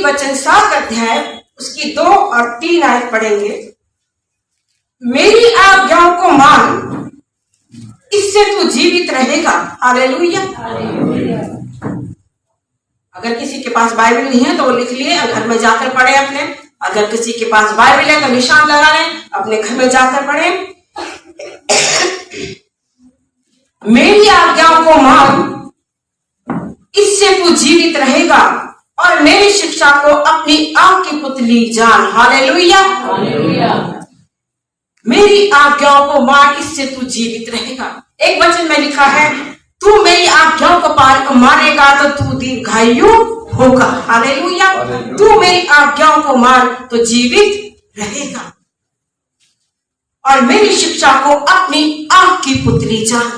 वचन 7 अध्याय उसकी 2 और 3 आयत पढ़ेंगे। मेरी आज्ञाओं को मान, इससे तू जीवित रहेगा। हालेलुया। अगर किसी के पास बाइबल नहीं है तो वो लिख लिए, घर में जाकर पढ़े अपने। अगर किसी के पास बाइबल है तो निशान लगा लें, अपने घर में जाकर पढ़े। मेरी आज्ञाओं को मान, इससे तू जीवित रहेगा, और मेरी शिक्षा को अपनी आंख की पुतली जान। हालेलुया। मेरी आज्ञाओं को मान, इससे तू जीवित रहेगा। एक वचन में लिखा है, तू मेरी आज्ञाओं को मानेगा तो तू दीर्घायु होगा। हालेलुया। तू मेरी आज्ञाओं को मान तो जीवित रहेगा, और मेरी शिक्षा को अपनी आंख की पुतली जान।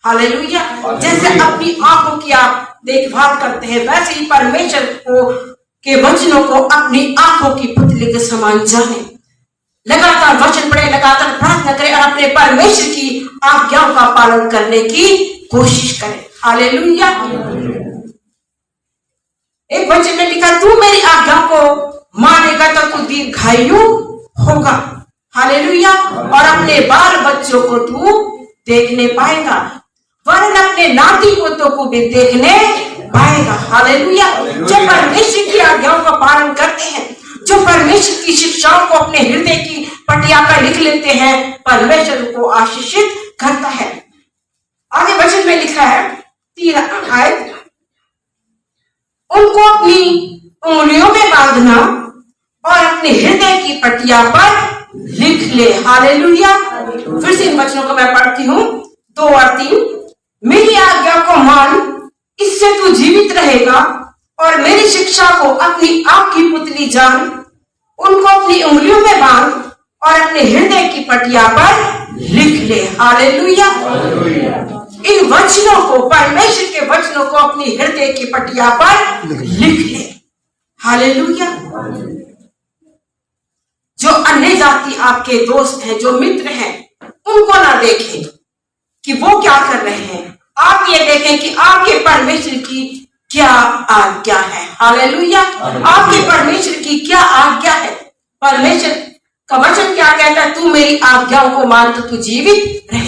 हालेलुया। जैसे अपनी आंखों की आप देखभाल करते हैं, वैसे ही परमेश्वर को के वचनों को अपनी आंखों की पुतली के समान जाने। लगातार वचन पढ़े, लगातार प्रार्थना करें, और अपने परमेश्वर की आज्ञाओं का पालन करने की कोशिश करें। हालेलुया। एक वचन में लिखा, तू मेरी आज्ञाओं को मानेगा तो तू दीर्घायु होगा। हालेलुया। और अपने बाल बच्चों को तू देखने पाएगा, वरन अपने नाती पोतों को भी देखने पाएगा। हालेलुया। जो परमेश्वर की आज्ञाओं का पालन करते हैं, जो परमेश्वर की शिक्षाओं को अपने हृदय की पटिया पर लिख लेते हैं, परमेश्वर को आशीषित करता है। आगे वचन में लिखा है 3 आयत, उनको अपनी उंगलियों में बांधना और अपने हृदय की पटिया पर लिख ले। हालेलुया। फिर से इन वचनों को मैं पढ़ती हूँ, 2 और 3। मेरी आज्ञा को मान, इससे तू जीवित रहेगा, और मेरी शिक्षा को अपनी आंख की पुतली जान। उनको अपनी उंगलियों में बांध और अपने हृदय की पटिया पर लिख ले। हालेलुया। इन वचनों को, परमेश्वर के वचनों को अपनी हृदय की पटिया पर लिख ले। हालेलुया। जो अन्य जाति आपके दोस्त हैं, जो मित्र हैं, उनको ना देखें कि वो क्या कर रहे हैं, आप ये देखें कि आपके परमेश्वर की क्या आज्ञा है। हालेलुया। आपके परमेश्वर की क्या आज्ञा है। परमेश्वर का वचन क्या कहता है, तू मेरी आज्ञाओं को मान तो तू जीवित रहे।